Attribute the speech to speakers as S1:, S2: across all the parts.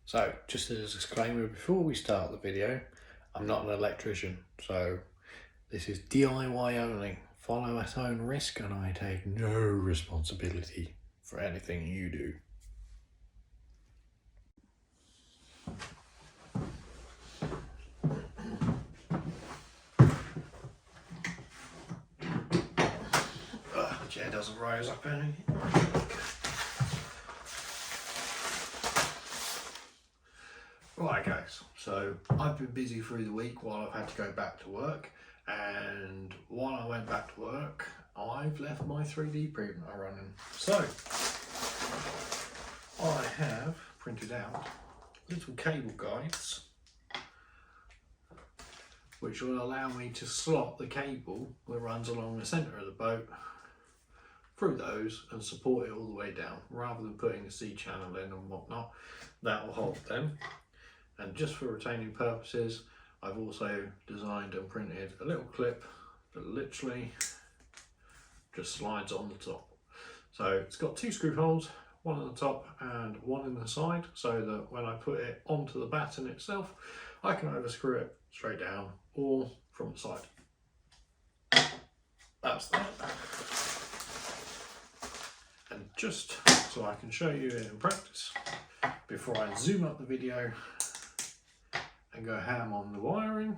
S1: So, just as a disclaimer before we start the video, I'm not an electrician, so this is DIY only. Follow at own risk, and I take no responsibility for anything you do. The chair doesn't rise up any. Right guys, so I've been busy through the week while I've had to go back to work, and while I went back to work I've left my 3D printer running. So I have printed out little cable guides which will allow me to slot the cable that runs along the centre of the boat through those and support it all the way down, rather than putting a C channel in and whatnot. That will hold them. And just for retaining purposes, I've also designed and printed a little clip that literally just slides on the top. So it's got two screw holes, one on the top and one in the side, so that when I put it onto the batten itself, I can either screw it straight down or from the side. That's that. And just so I can show you it in practice, before I zoom up the video and go ham on the wiring,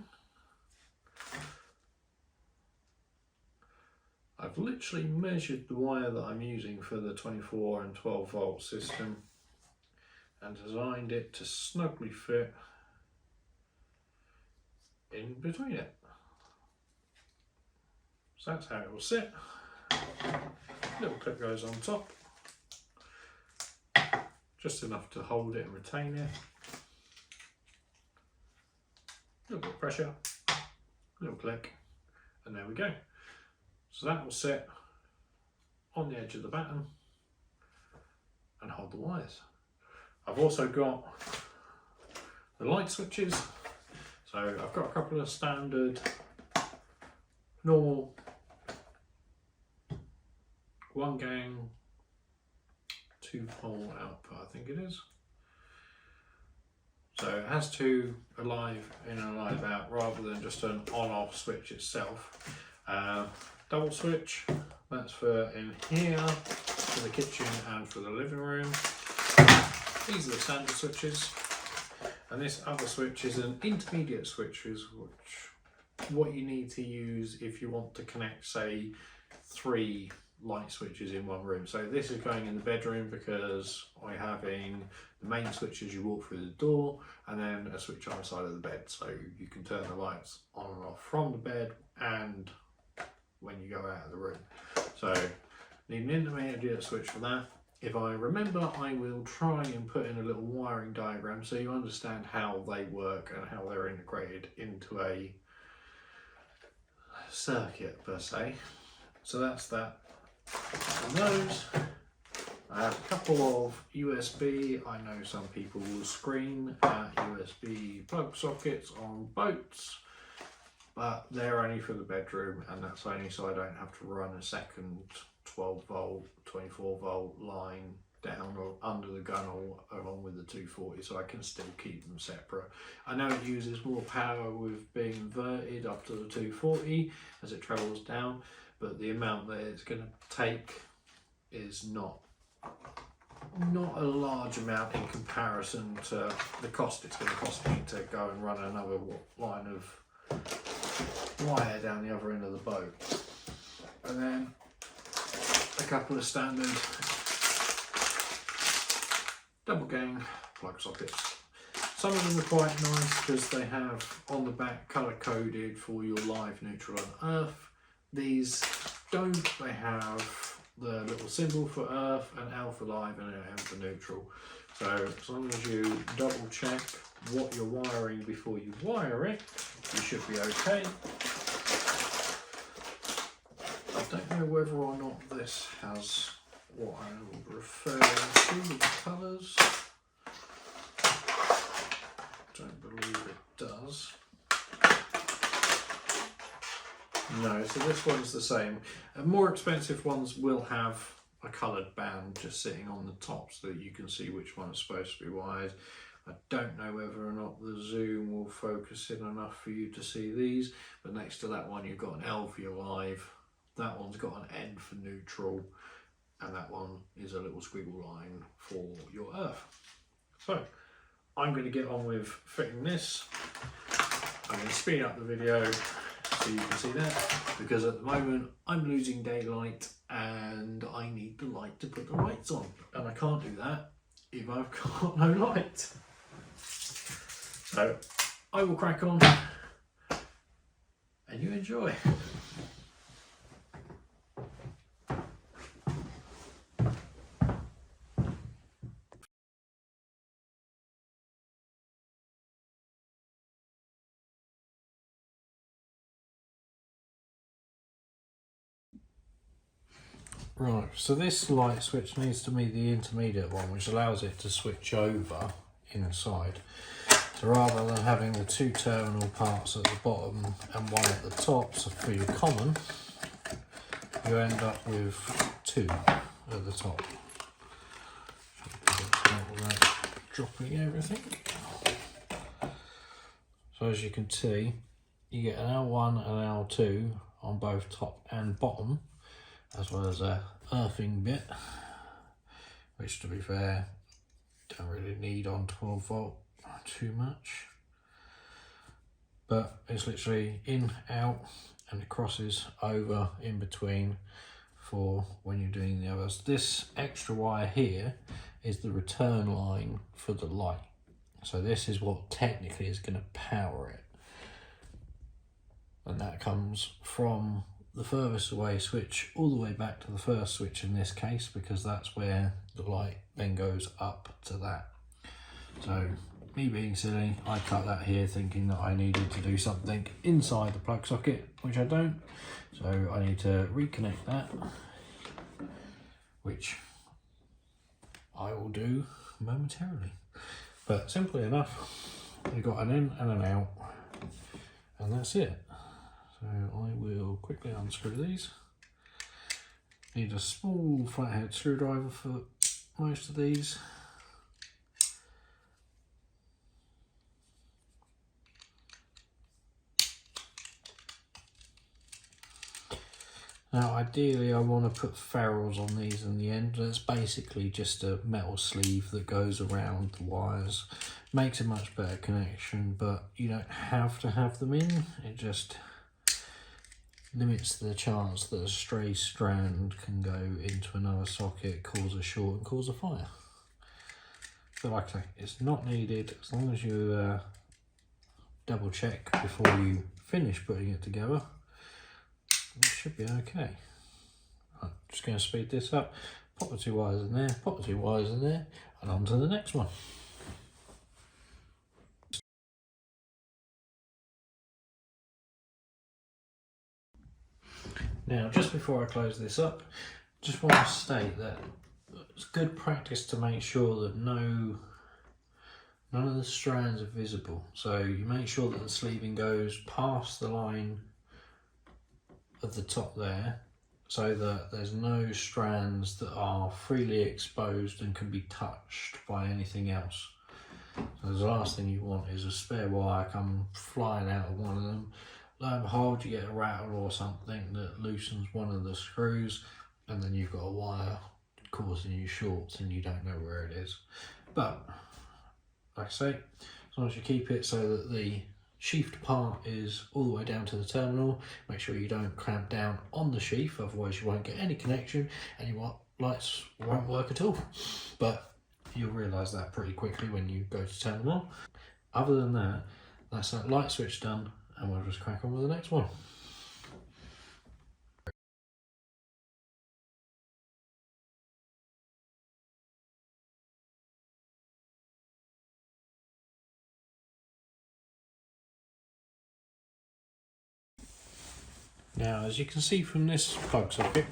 S1: I've literally measured the wire that I'm using for the 24 and 12 volt system and designed it to snugly fit in between it. So that's how it will sit. Little clip goes on top, just enough to hold it and retain it. A little bit of pressure, little click, and there we go. So that will sit on the edge of the batten and hold the wires. I've also got the light switches. So I've got a couple of standard normal 1 gang 2-pole output, I think it is. So it has two alive in and alive out, rather than just an on-off switch itself. Double switch, that's for in here, for the kitchen and for the living room. These are the standard switches, and this other switch is an intermediate switch, which what you need to use if you want to connect, say, 3 light switches in one room. So this is going in the bedroom because I'm having the main switch as you walk through the door, and then a switch on the side of the bed, so you can turn the lights on and off from the bed and when you go out of the room. So need an intermediate switch for that. If I remember, I will try and put in a little wiring diagram so you understand how they work and how they're integrated into a circuit per se. So that's that. And those, I have a couple of USB. I know some people will scream at USB plug sockets on boats, but they're only for the bedroom, and that's only so I don't have to run a second 12 volt, 24 volt line down or under the gunnel along with the 240, so I can still keep them separate. I know it uses more power with being inverted up to the 240 as it travels down, but the amount that it's going to take is not a large amount in comparison to the cost it's going to cost me to go and run another line of wire down the other end of the boat. And then a couple of standard double gang plug sockets. Some of them are quite nice because they have on the back colour coded for your live, neutral and earth. These don't. They have the little symbol for earth and L for live and M for neutral. So as long as you double check what you're wiring before you wire it, you should be okay. I don't know whether or not this has what I will refer to with the colours. Don't believe it does. No, so this one's the same. More expensive ones will have a coloured band just sitting on the top so that you can see which one is supposed to be wired. I don't know whether or not the zoom will focus in enough for you to see these, but next to that one you've got an L for your live, that one's got an N for neutral, and that one is a little squiggle line for your earth. So I'm going to get on with fitting this. I'm going to speed up the video so you can see that, because at the moment I'm losing daylight and I need the light to put the lights on, and I can't do that if I've got no light. So I will crack on and you enjoy. Right, so this light switch needs to be the intermediate one, which allows it to switch over inside. So rather than having the two terminal parts at the bottom and one at the top, so for your common, you end up with two at the top. Dropping everything. So as you can see, you get an L1 and an L2 on both top and bottom, as well as a earthing bit, which to be fair, don't really need on 12 volt too much. But it's literally in, out, and it crosses over in between for when you're doing the others. This extra wire here is the return line for the light. So this is what technically is going to power it. And that comes from the furthest away switch all the way back to the first switch in this case, because that's where the light then goes up to that. So me being silly, I cut that here thinking that I needed to do something inside the plug socket, which I don't. So I need to reconnect that, which I will do momentarily. But simply enough, you've got an in and an out, and that's it. So I will quickly unscrew these. Need a small flathead screwdriver for most of these. Now ideally I want to put ferrules on these in the end. That's basically just a metal sleeve that goes around the wires. Makes a much better connection, but you don't have to have them in. It just limits the chance that a stray strand can go into another socket, cause a short and cause a fire. But like I say, it's not needed as long as you double check before you finish putting it together. It should be okay. I'm just going to speed this up, pop the two wires in there, pop the two wires in there, and on to the next one. Now, just before I close this up, just want to state that it's good practice to make sure that none of the strands are visible. So you make sure that the sleeving goes past the line of the top there, so that there's no strands that are freely exposed and can be touched by anything else. So the last thing you want is a spare wire come flying out of one of them. Lo and behold, you get a rattle or something that loosens one of the screws, and then you've got a wire causing you shorts and you don't know where it is. But like I say, as long as you keep it so that the sheathed part is all the way down to the terminal, make sure you don't clamp down on the sheath, otherwise you won't get any connection and your lights won't work at all. But you'll realise that pretty quickly when you go to turn them on. Other than that, that's that light switch done, and we'll just crack on with the next one. Now, as you can see from this plug socket,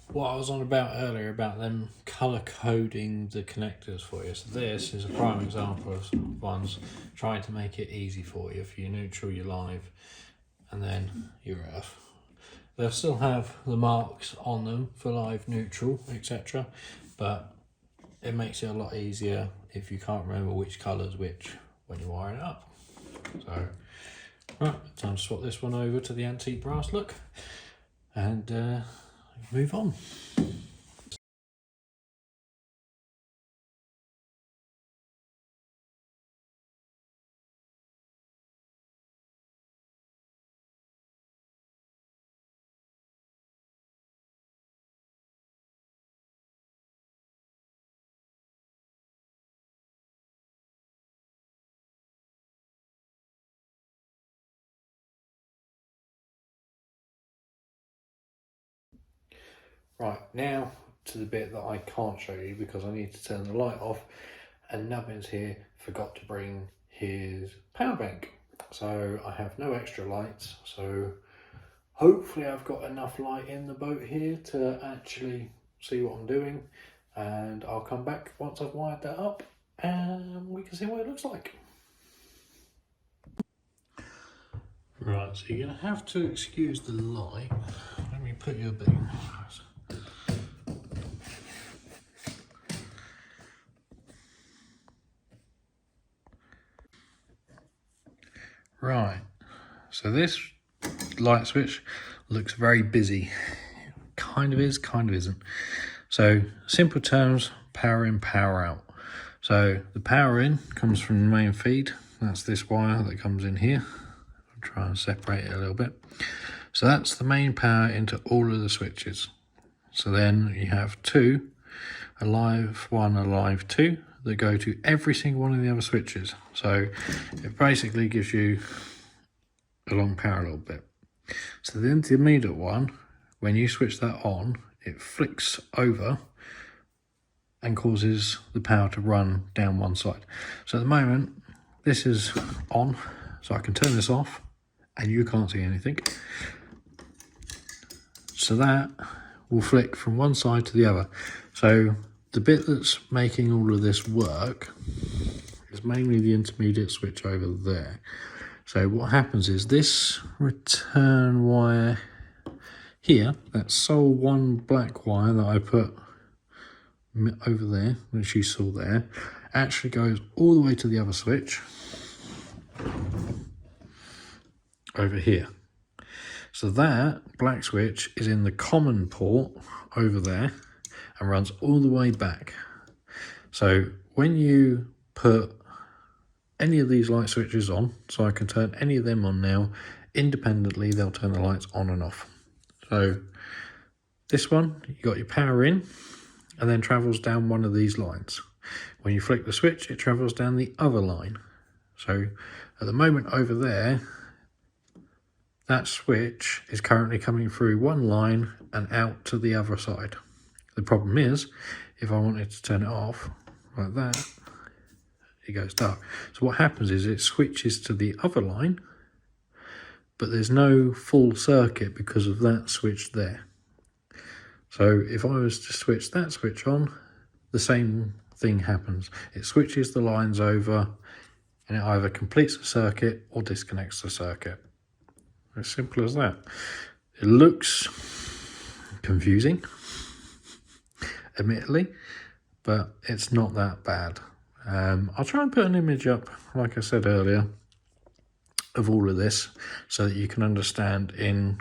S1: what I was on about earlier about them colour coding the connectors for you. So this is a prime example of ones trying to make it easy for you your neutral, your live, and then your earth. They'll still have the marks on them for live, neutral, etc. But it makes it a lot easier if you can't remember which colour's which when you're wiring it up. So, right, time to swap this one over to the antique brass look and move on. Right, now to the bit that I can't show you because I need to turn the light off, and Nubbins here forgot to bring his power bank. So I have no extra lights, so hopefully I've got enough light in the boat here to actually see what I'm doing, and I'll come back once I've wired that up and we can see what it looks like. Right, so you're going to have to excuse the light. Let me put you a bit. Right, so this light switch looks very busy. Kind of is, kind of isn't. So, simple terms, power in, power out. So, the power in comes from the main feed. That's this wire that comes in here. I'll try and separate it a little bit. So, that's the main power into all of the switches. So, then you have two, a live one, a live two, that go to every single one of the other switches. So it basically gives you a long power a little bit. So the intermediate one, when you switch that on, it flicks over and causes the power to run down one side. So at the moment, this is on, so I can turn this off and you can't see anything. So that will flick from one side to the other. So the bit that's making all of this work is mainly the intermediate switch over there. So what happens is this return wire here, that sole one black wire that I put over there, which you saw there, actually goes all the way to the other switch over here. So that black switch is in the common port over there and runs all the way back. So when you put any of these light switches on, so I can turn any of them on now, independently they'll turn the lights on and off. So this one, you got your power in and then travels down one of these lines. When you flick the switch, it travels down the other line. So at the moment over there, that switch is currently coming through one line and out to the other side. The problem is, if I wanted to turn it off like that, it goes dark. So what happens is it switches to the other line, but there's no full circuit because of that switch there. So if I was to switch that switch on, the same thing happens. It switches the lines over and it either completes the circuit or disconnects the circuit. As simple as that. It looks confusing, admittedly, but it's not that bad. I'll try and put an image up, like I said earlier, of all of this so that you can understand in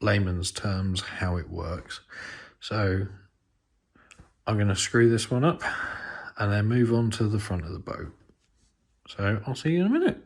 S1: layman's terms how it works. So I'm going to screw this one up and then move on to the front of the boat. So I'll see you in a minute.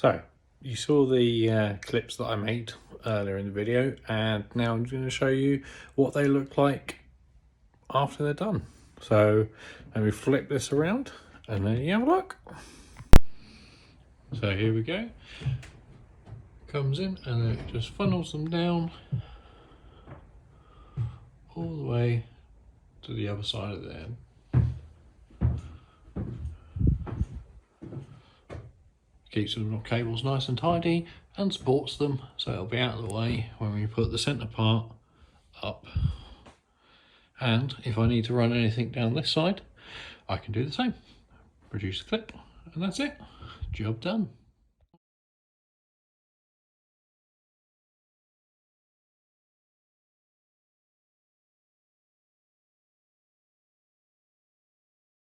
S1: So you saw the clips that I made earlier in the video, and now I'm going to show you what they look like after they're done. So let me flip this around and then you have a look. So here we go. Comes in and then it just funnels them down all the way to the other side of the head. Keeps the cables nice and tidy and supports them so it'll be out of the way when we put the centre part up. And if I need to run anything down this side, I can do the same. Produce a clip and that's it. Job done.